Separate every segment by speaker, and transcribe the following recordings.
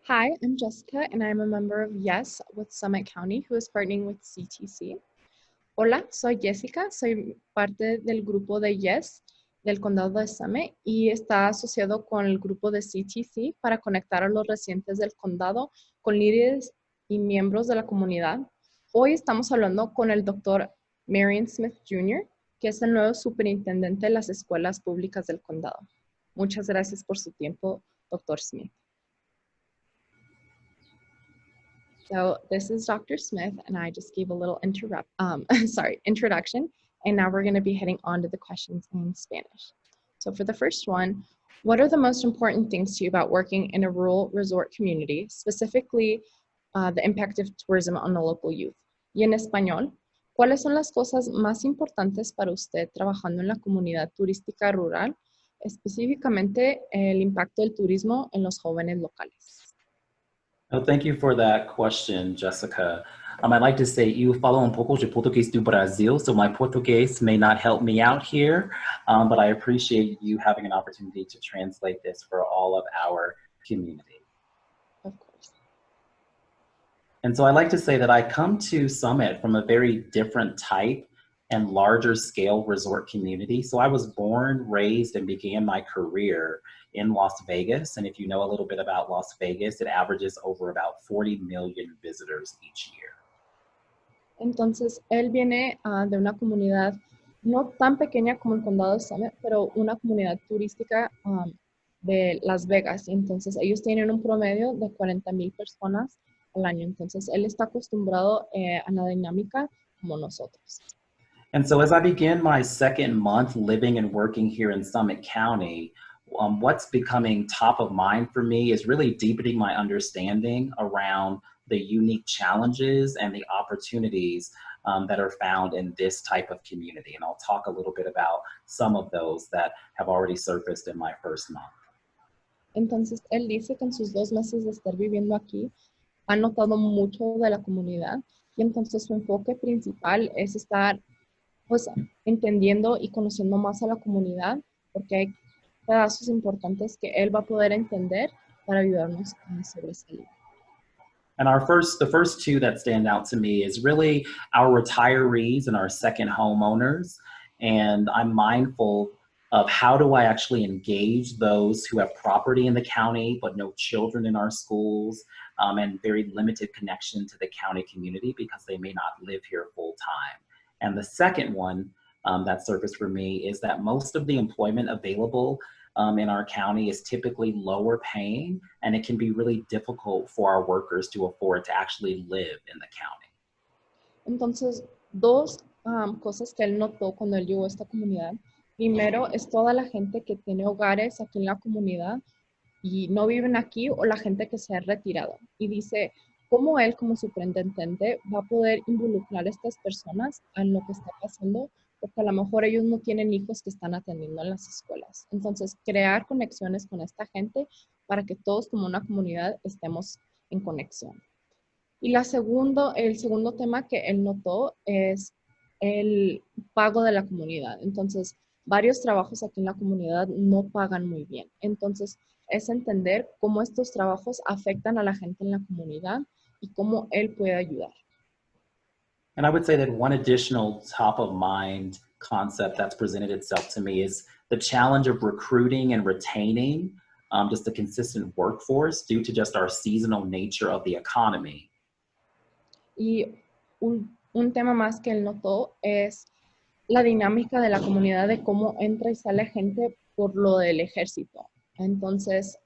Speaker 1: Hi, I'm Jessica, and I'm a member of YES with Summit County, who is partnering with CTC. Hola, soy Jessica, soy parte del grupo de YES del condado de Summit y está asociado con el grupo de CTC para conectar a los residentes del condado con líderes y miembros de la comunidad. Hoy estamos hablando con el doctor Marion Smith Jr., que es el nuevo superintendente de las escuelas públicas del condado. Muchas gracias por su tiempo, doctor Smith. So this is Dr. Smith, and I just gave a little introduction, and now we're going to be heading on to the questions in Spanish. So for the first one, what are the most important things to you about working in a rural resort community, specifically the impact of tourism on the local youth? Y en español, ¿cuáles son las cosas más importantes para usted trabajando en la comunidad turística rural, específicamente el impacto del turismo en los jóvenes locales?
Speaker 2: Oh, thank you for that question, Jessica. I'd like to say, eu falo pouco de português do Brasil, so my Portuguese may not help me out here, but I appreciate you having an opportunity to translate this for all of our community.
Speaker 1: Of course.
Speaker 2: And so I like to say that I come to Summit from a very different type and larger scale resort community. So I was born, raised, and began my career in Las Vegas. And if you know a little bit about Las Vegas, it averages over about 40 million visitors each year.
Speaker 1: Entonces, él viene de una comunidad no tan pequeña como el condado de Summit, pero una comunidad turística de Las Vegas. Entonces, ellos tienen un promedio de 40,000 personas al año. Entonces, él está acostumbrado a la dinámica como nosotros.
Speaker 2: And so as I begin my second month living and working here in Summit County, what's becoming top of mind for me is really deepening my understanding around the unique challenges and the opportunities that are found in this type of community. And I'll talk a little bit about some of those that have already surfaced in my first month.
Speaker 1: Entonces, él dice que en sus 2 meses de estar viviendo aquí, ha notado mucho de la comunidad y entonces su enfoque principal es estar pues entendiendo y conociendo más a la comunidad, porque hay pedazos importantes que él va a poder entender para ayudarnos a sobresalir.
Speaker 2: And the first two that stand out to me is really our retirees and our second homeowners. And I'm mindful of how do I actually engage those who have property in the county but no children in our schools and very limited connection to the county community because they may not live here full time. And the second one that surfaced for me is that most of the employment available in our county is typically lower paying, and it can be really difficult for our workers to afford to actually live in the county.
Speaker 1: Entonces, dos cosas que él notó cuando él llegó a esta comunidad. Primero, es toda la gente que tiene hogares aquí en la comunidad y no viven aquí o la gente que se ha retirado. Y dice, ¿cómo él como superintendente va a poder involucrar a estas personas en lo que está pasando? Porque a lo mejor ellos no tienen hijos que están atendiendo en las escuelas. Entonces, crear conexiones con esta gente para que todos como una comunidad estemos en conexión. Y el segundo tema que él notó es el pago de la comunidad. Entonces, varios trabajos aquí en la comunidad no pagan muy bien. Entonces, es entender cómo estos trabajos afectan a la gente en la comunidad y cómo él puede ayudar.
Speaker 2: And I would say that one additional top of mind concept that's presented itself to me is the challenge of recruiting and retaining just a consistent workforce due to just our seasonal nature of the economy.
Speaker 1: Y un tema más que él notó es la dinámica de la comunidad de cómo entra y sale gente por lo del ejército. Entonces,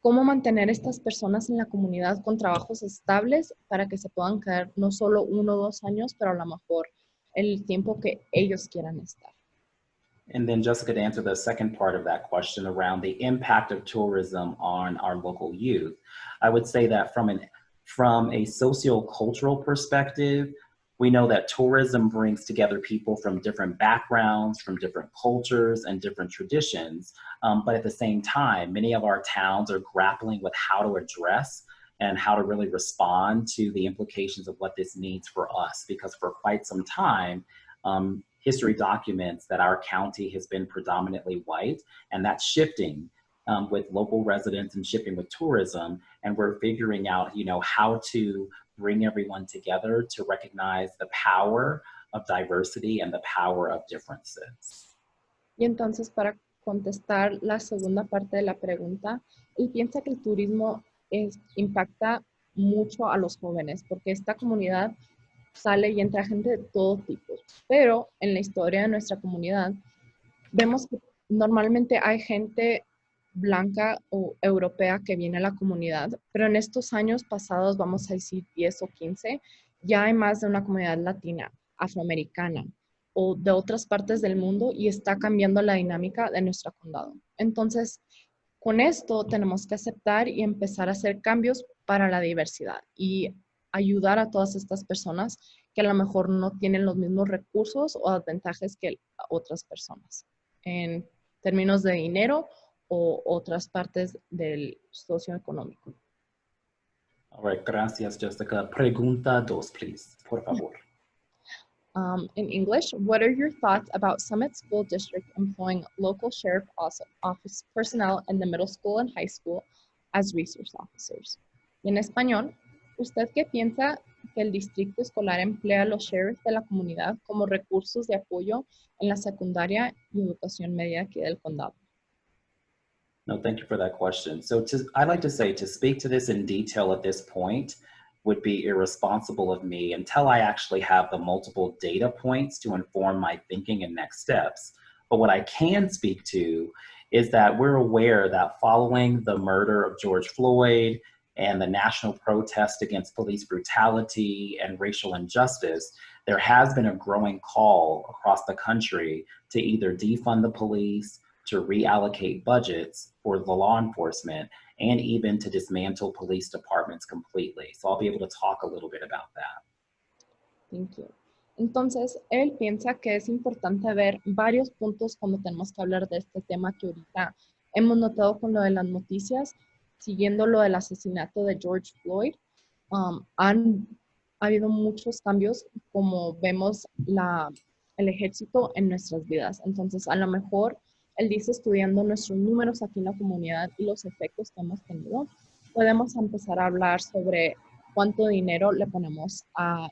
Speaker 1: cómo mantener estas personas en la comunidad con trabajos estables para que se puedan quedar no solo 1 o 2 años, pero a lo mejor el tiempo que ellos quieran estar.
Speaker 2: And then Jessica, to answer the second part of that question around the impact of tourism on our local youth, I would say that from a sociocultural perspective, we know that tourism brings together people from different backgrounds, from different cultures and different traditions. But at the same time, many of our towns are grappling with how to address and how to really respond to the implications of what this means for us. Because for quite some time, history documents that our county has been predominantly white, and that's shifting with local residents and shipping with tourism. And we're figuring out, how to bring everyone together to recognize the power of diversity and the power of differences.
Speaker 1: Y entonces, para contestar la segunda parte de la pregunta, él piensa que el turismo impacta mucho a los jóvenes, porque esta comunidad sale y entra gente de todo tipo. Pero en la historia de nuestra comunidad, vemos que normalmente hay gente blanca o europea que viene a la comunidad, pero en estos años pasados, vamos a decir 10 o 15, ya hay más de una comunidad latina, afroamericana o de otras partes del mundo y está cambiando la dinámica de nuestro condado. Entonces, con esto tenemos que aceptar y empezar a hacer cambios para la diversidad y ayudar a todas estas personas que a lo mejor no tienen los mismos recursos o ventajas que otras personas en términos de dinero o otras partes del socioeconómico.
Speaker 2: All right, gracias, Jessica. Pregunta 2, please, por favor.
Speaker 1: In English, what are your thoughts about Summit School District employing local sheriff office personnel in the middle school and high school as resource officers? Y en español, ¿usted qué piensa que el distrito escolar emplea a los sheriffs de la comunidad como recursos de apoyo en la secundaria y educación media aquí del condado?
Speaker 2: No, thank you for that question. So I'd like to say to speak to this in detail at this point would be irresponsible of me until I actually have the multiple data points to inform my thinking and next steps. But what I can speak to is that we're aware that following the murder of George Floyd and the national protest against police brutality and racial injustice, there has been a growing call across the country to either defund the police, to reallocate budgets for the law enforcement, and even to dismantle police departments completely. So I'll be able to talk a little bit about that.
Speaker 1: Thank you. Entonces, él piensa que es importante ver varios puntos cuando tenemos que hablar de este tema que ahorita hemos notado con lo de las noticias, siguiendo lo del asesinato de George Floyd. Han habido muchos cambios, como vemos el ejército en nuestras vidas. Entonces, a lo mejor él dice, estudiando nuestros números aquí en la comunidad y los efectos que hemos tenido, podemos empezar a hablar sobre cuánto dinero le ponemos al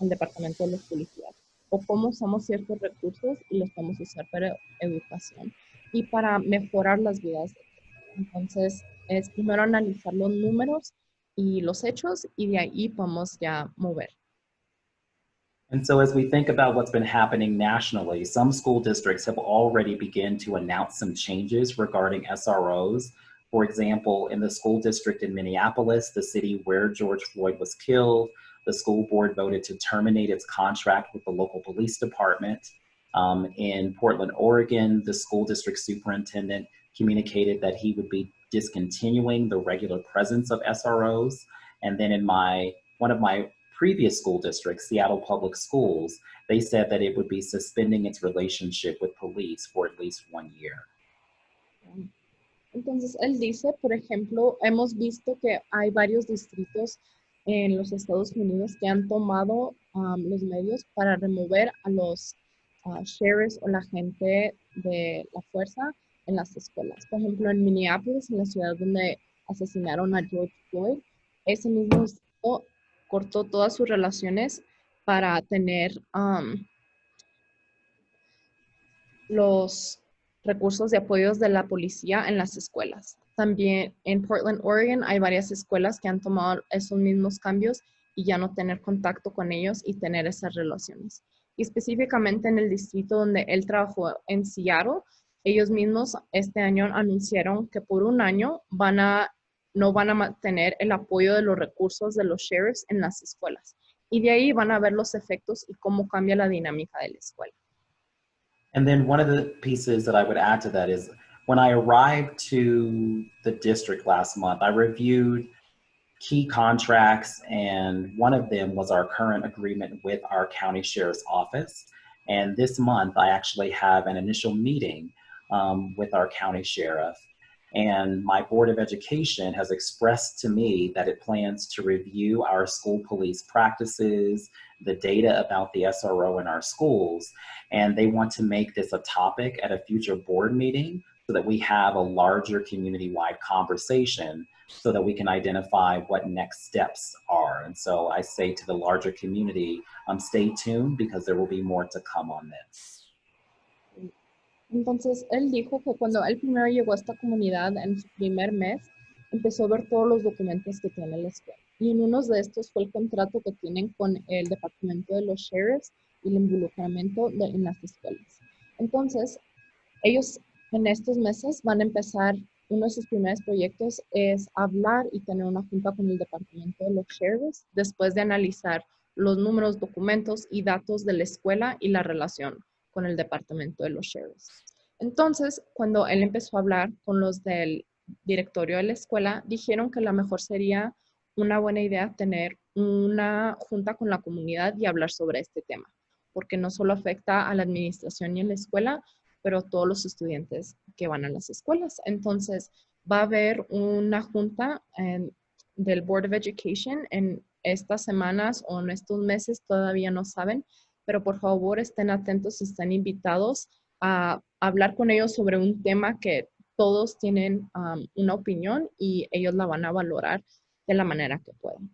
Speaker 1: departamento de los policías o cómo usamos ciertos recursos y los podemos usar para educación y para mejorar las vidas. Entonces, es primero analizar los números y los hechos y de ahí podemos ya mover.
Speaker 2: And so as we think about what's been happening nationally, some school districts have already begun to announce some changes regarding SROs. For example, in the school district in Minneapolis, the city where George Floyd was killed, the school board voted to terminate its contract with the local police department. In Portland, Oregon, the school district superintendent communicated that he would be discontinuing the regular presence of SROs. And then in one of my previous school districts, Seattle Public Schools, they said that it would be suspending its relationship with police for at least 1 year.
Speaker 1: Entonces, él dice, por ejemplo, hemos visto que hay varios distritos en los Estados Unidos que han tomado los medios para remover a los sheriffs o la gente de la fuerza en las escuelas. Por ejemplo, en Minneapolis, en la ciudad donde asesinaron a George Floyd, ese mismo distrito cortó todas sus relaciones para tener los recursos de apoyos de la policía en las escuelas. También en Portland, Oregon, hay varias escuelas que han tomado esos mismos cambios y ya no tener contacto con ellos y tener esas relaciones. Y específicamente en el distrito donde él trabajó en Seattle, ellos mismos este año anunciaron que por un año no van a mantener el apoyo de los recursos de los sheriffs en las escuelas. Y de ahí van a ver los efectos y cómo cambia la dinámica de la escuela.
Speaker 2: And then one of the pieces that I would add to that is when I arrived to the district last month, I reviewed key contracts, and one of them was our current agreement with our county sheriff's office. And this month, I actually have an initial meeting with our county sheriff. And my Board of Education has expressed to me that it plans to review our school police practices, the data about the SRO in our schools, and they want to make this a topic at a future board meeting so that we have a larger community-wide conversation so that we can identify what next steps are. And so I say to the larger community, stay tuned because there will be more to come on this.
Speaker 1: Entonces, él dijo que cuando él primero llegó a esta comunidad en su primer mes, empezó a ver todos los documentos que tiene la escuela. Y en uno de estos fue el contrato que tienen con el departamento de los sheriffs y el involucramiento en las escuelas. Entonces, ellos en estos meses van a empezar, uno de sus primeros proyectos es hablar y tener una junta con el departamento de los sheriffs después de analizar los números, documentos y datos de la escuela y la relación con el departamento de los sheriffs. Entonces, cuando él empezó a hablar con los del directorio de la escuela, dijeron que la mejor sería una buena idea tener una junta con la comunidad y hablar sobre este tema, porque no solo afecta a la administración y a la escuela, pero a todos los estudiantes que van a las escuelas. Entonces, va a haber una junta del Board of Education en estas semanas o en estos meses, todavía no saben, pero por favor estén atentos, están invitados a hablar con ellos sobre un tema que todos tienen una opinión y ellos la van a valorar de la manera que puedan.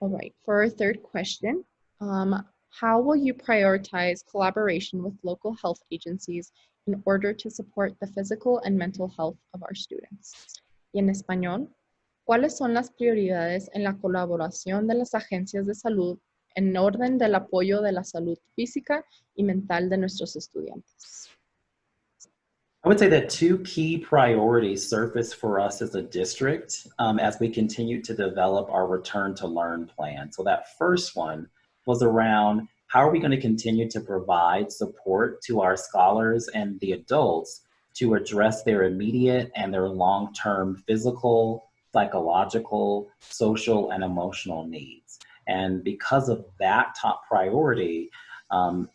Speaker 1: All right, for our third question, how will you prioritize collaboration with local health agencies in order to support the physical and mental health of our students? Y en español, ¿cuáles son las prioridades en la colaboración de las agencias de salud en orden del apoyo de la salud física y mental de nuestros estudiantes?
Speaker 2: I would say that two key priorities surface for us as a district as we continue to develop our return to learn plan. So that first one was around how are we going to continue to provide support to our scholars and the adults to address their immediate and their long-term physical, psychological, social, and emotional needs. And because of that top priority,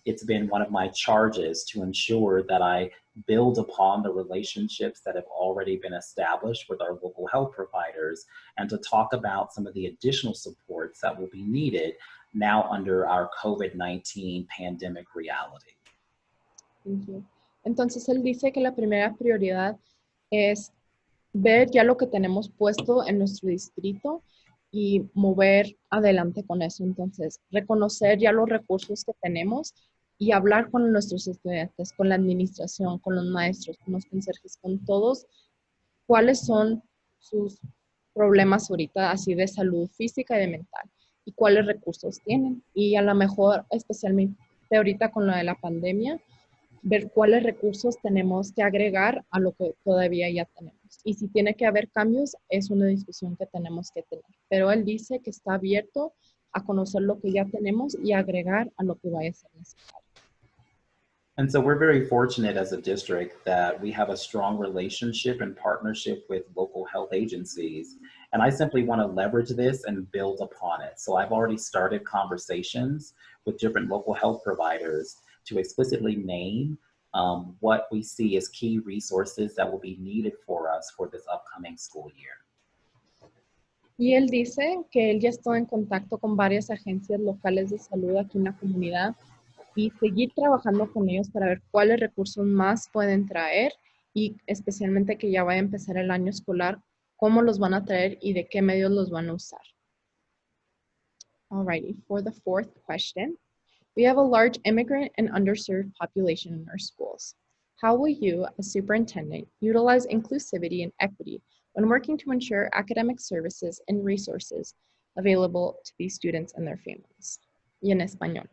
Speaker 2: it's been one of my charges to ensure that I build upon the relationships that have already been established with our local health providers and to talk about some of the additional supports that will be needed now under our COVID-19 pandemic reality.
Speaker 1: Thank you. Entonces, él dice que la primera prioridad es ver ya lo que tenemos puesto en nuestro distrito y mover adelante con eso. Entonces, reconocer ya los recursos que tenemos y hablar con nuestros estudiantes, con la administración, con los maestros, con los conserjes, con todos, cuáles son sus problemas ahorita así de salud física y de mental y cuáles recursos tienen. Y a lo mejor, especialmente ahorita con lo de la pandemia, ver cuáles recursos tenemos que agregar a lo que todavía ya tenemos. Y si tiene que haber cambios, es una discusión que tenemos que tener. Pero él dice que está abierto a conocer lo que ya tenemos y agregar a lo que vaya a ser necesario.
Speaker 2: And so we're very fortunate as a district that we have a strong relationship and partnership with local health agencies. And I simply want to leverage this and build upon it. So I've already started conversations with different local health providers to explicitly name what we see as key resources that will be needed for us for this upcoming school year.
Speaker 1: Y él dice que él ya está en contacto con varias agencias locales de salud aquí en la comunidad y seguir trabajando con ellos para ver cuáles recursos más pueden traer y especialmente que ya vaya a empezar el año escolar, cómo los van a traer y de qué medios los van a usar. Alrighty, for the fourth question, we have a large immigrant and underserved population in our schools. How will you, as superintendent, utilize inclusivity and equity when working to ensure academic services and resources available to these students and their families? Y en español.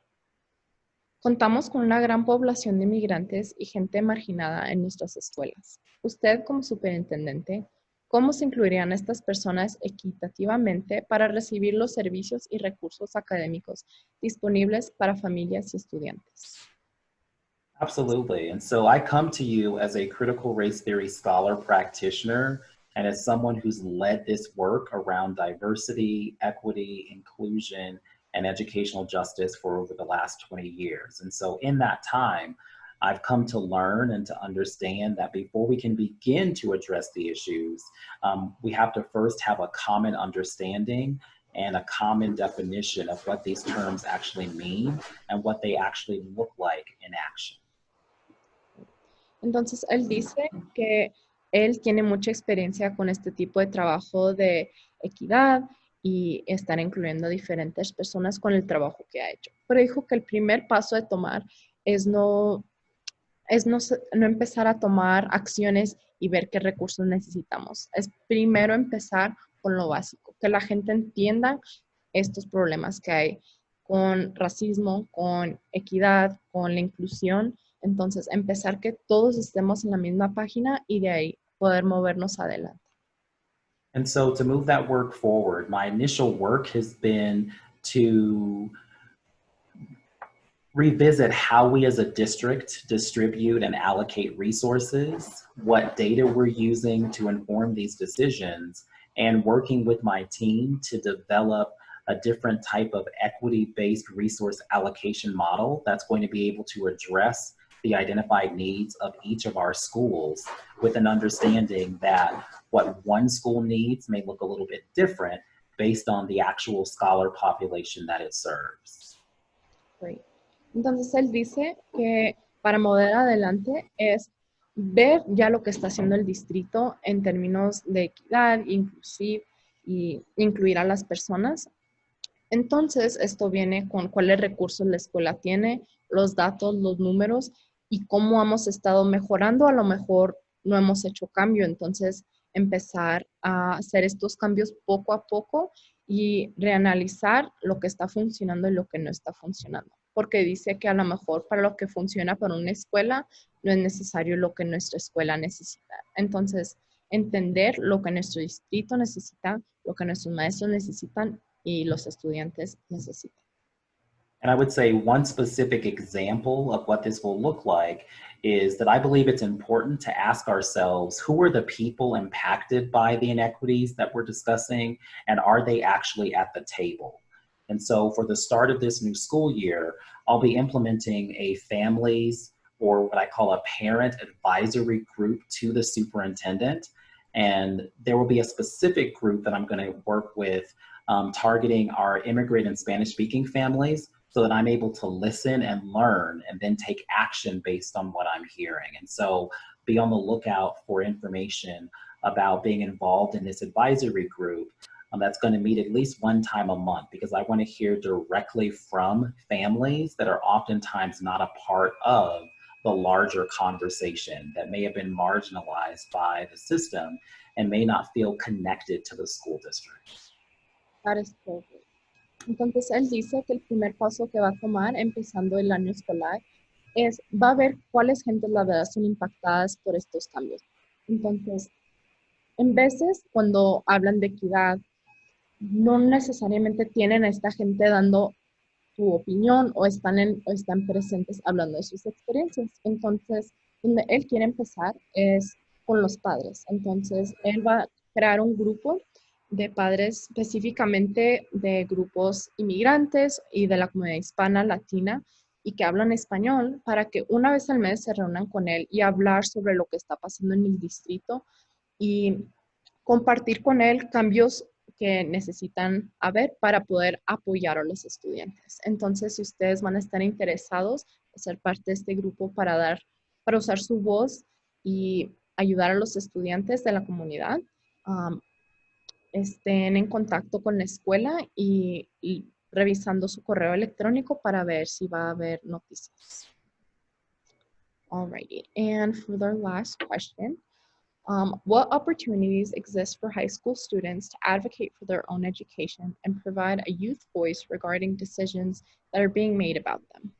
Speaker 1: Contamos con una gran población de migrantes y gente marginada en nuestras escuelas. Usted, como superintendente, ¿cómo se incluirían estas personas equitativamente para recibir los servicios y recursos académicos disponibles para familias y estudiantes?
Speaker 2: Absolutely. And so I come to you as a critical race theory scholar practitioner and as someone who's led this work around diversity, equity, inclusion, and educational justice for over the last 20 years. And so in that time, I've come to learn and to understand that before we can begin to address the issues, we have to first have a common understanding and a common definition of what these terms actually mean and what they actually look like in action.
Speaker 1: Entonces, él dice que él tiene mucha experiencia con este tipo de trabajo de equidad y estar incluyendo a diferentes personas con el trabajo que ha hecho. Pero dijo que el primer paso de tomar es no empezar a tomar acciones y ver qué recursos necesitamos. Es primero empezar con lo básico, que la gente entienda estos problemas que hay con racismo, con equidad, con la inclusión. Entonces, empezar que todos estemos en la misma página y de ahí poder movernos adelante.
Speaker 2: And so to move that work forward, my initial work has been to revisit how we as a district distribute and allocate resources, what data we're using to inform these decisions, and working with my team to develop a different type of equity-based resource allocation model that's going to be able to address the identified needs of each of our schools with an understanding that what one school needs may look a little bit different based on the actual scholar population that it serves.
Speaker 1: Great. Entonces él dice que para mover adelante es ver ya lo que está haciendo el distrito en términos de equidad, inclusive y incluir a las personas. Entonces esto viene con cuáles recursos la escuela tiene, los datos, los números y cómo hemos estado mejorando. A lo mejor no hemos hecho cambio, entonces empezar a hacer estos cambios poco a poco y reanalizar lo que está funcionando y lo que no está funcionando. Porque dice que a lo mejor para lo que funciona para una escuela no es necesario lo que nuestra escuela necesita. Entonces, entender lo que nuestro distrito necesita, lo que nuestros maestros necesitan y los estudiantes necesitan.
Speaker 2: And I would say one specific example of what this will look like is that I believe it's important to ask ourselves who are the people impacted by the inequities that we're discussing, and are they actually at the table? And so, for the start of this new school year, I'll be implementing a families or what I call a parent advisory group to the superintendent. And there will be a specific group that I'm going to work with targeting our immigrant and Spanish speaking families so that I'm able to listen and learn and then take action based on what I'm hearing. And so be on the lookout for information about being involved in this advisory group that's going to meet at least one time a month, because I want to hear directly from families that are oftentimes not a part of the larger conversation, that may have been marginalized by the system and may not feel connected to the school district.
Speaker 1: That is perfect. Entonces, él dice que el primer paso que va a tomar empezando el año escolar es, va a ver cuáles gentes la verdad son impactadas por estos cambios. Entonces, en veces cuando hablan de equidad, no necesariamente tienen a esta gente dando su opinión o están presentes hablando de sus experiencias. Entonces, donde él quiere empezar es con los padres. Entonces, él va a crear un grupo de padres específicamente de grupos inmigrantes y de la comunidad hispana, latina, y que hablan español para que una vez al mes se reúnan con él y hablar sobre lo que está pasando en el distrito y compartir con él cambios que necesitan haber para poder apoyar a los estudiantes. Entonces, si ustedes van a estar interesados en ser parte de este grupo para usar su voz y ayudar a los estudiantes de la comunidad, estén en contacto con la escuela y revisando su correo electrónico para ver si va a haber noticias. Alrighty, and for the last question, what opportunities exist for high school students to advocate for their own education and provide a youth voice regarding decisions that are being made about them?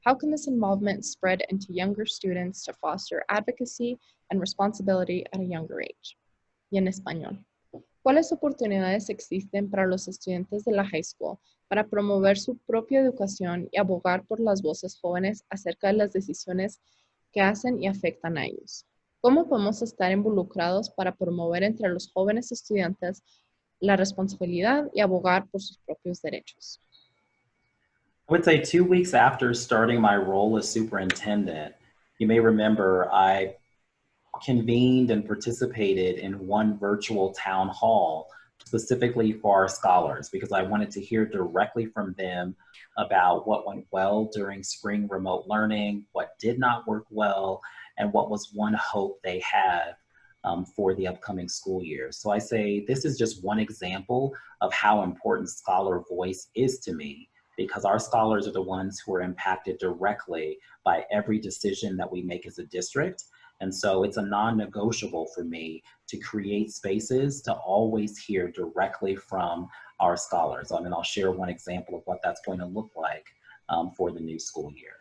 Speaker 1: How can this involvement spread into younger students to foster advocacy and responsibility at a younger age? Y en español. ¿Cuáles oportunidades existen para los estudiantes de la high school para promover su propia educación y abogar por las voces jóvenes acerca de las decisiones que hacen y afectan a ellos? ¿Cómo podemos estar involucrados para promover entre los jóvenes estudiantes la responsabilidad y abogar por sus propios derechos?
Speaker 2: I would say 2 weeks after starting my role as superintendent, you may remember I convened and participated in one virtual town hall specifically for our scholars, because I wanted to hear directly from them about what went well during spring remote learning, what did not work well, and what was one hope they had for the upcoming school year. So I say this is just one example of how important scholar voice is to me, because our scholars are the ones who are impacted directly by every decision that we make as a district. And so it's a non-negotiable for me to create spaces to always hear directly from our scholars. I mean, I'll share one example of what that's going to look like for the new school year.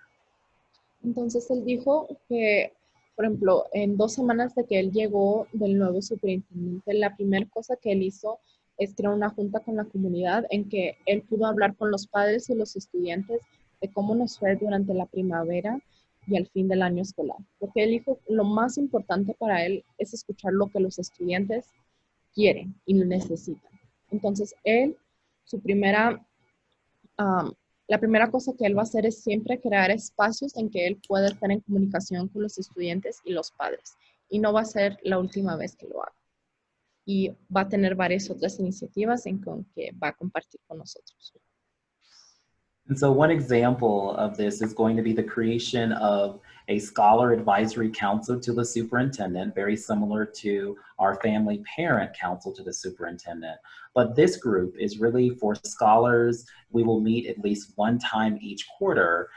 Speaker 1: Entonces él dijo que, por ejemplo, en 2 semanas de que él llegó del nuevo superintendente, la primera cosa que él hizo es crear una junta con la comunidad en que él pudo hablar con los padres y los estudiantes de cómo nos fue durante la primavera y al fin del año escolar. Porque él dijo, lo más importante para él es escuchar lo que los estudiantes quieren y necesitan. Entonces él, la primera cosa que él va a hacer es siempre crear espacios en que él pueda estar en comunicación con los estudiantes y los padres. Y no va a ser la última vez que lo haga. Y va a tener varias otras iniciativas en que va a compartir con nosotros.
Speaker 2: And so one example of this is going to be the creation of a scholar advisory council to the superintendent, very similar to our family parent council to the superintendent. But this group is really for scholars. We will meet at least one time each quarter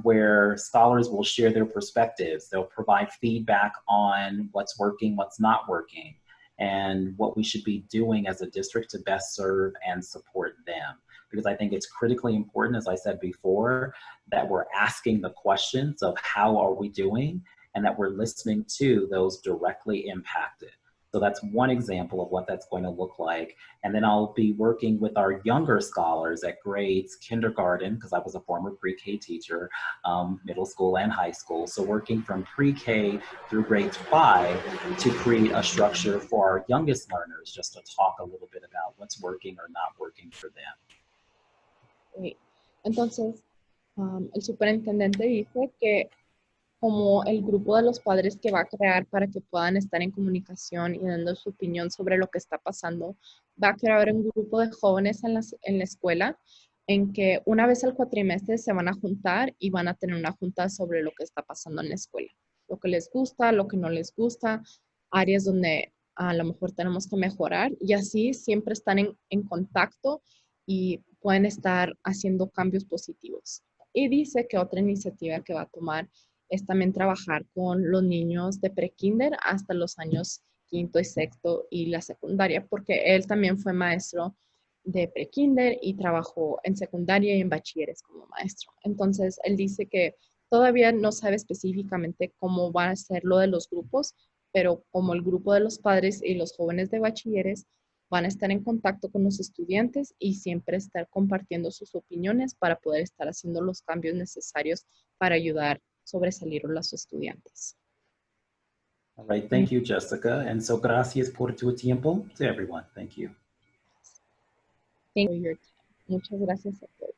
Speaker 2: where scholars will share their perspectives. They'll provide feedback on what's working, what's not working, and what we should be doing as a district to best serve and support them. Because I think it's critically important, as I said before, that we're asking the questions of how are we doing, and that we're listening to those directly impacted. So that's one example of what that's going to look like. And then I'll be working with our younger scholars at grades kindergarten, because I was a former pre-K teacher, middle school and high school. So working from pre-K through grade 5 to create a structure for our youngest learners, just to talk a little bit about what's working or not working for them.
Speaker 1: Entonces, el superintendente dice que como el grupo de los padres que va a crear para que puedan estar en comunicación y dando su opinión sobre lo que está pasando, va a crear un grupo de jóvenes en la escuela en que una vez al cuatrimestre se van a juntar y van a tener una junta sobre lo que está pasando en la escuela. Lo que les gusta, lo que no les gusta, áreas donde a lo mejor tenemos que mejorar y así siempre están en contacto y pueden estar haciendo cambios positivos. Y dice que otra iniciativa que va a tomar es también trabajar con los niños de prekinder hasta los años 5º y 6º y la secundaria, porque él también fue maestro de prekinder y trabajó en secundaria y en bachilleres como maestro. Entonces, él dice que todavía no sabe específicamente cómo va a ser lo de los grupos, pero como el grupo de los padres y los jóvenes de bachilleres van a estar en contacto con los estudiantes y siempre estar compartiendo sus opiniones para poder estar haciendo los cambios necesarios para ayudar a sobresalir a los estudiantes.
Speaker 2: All right, thank you, Jessica. And so gracias por tu tiempo to everyone. Thank you.
Speaker 1: Thank you for your time. Muchas gracias a todos.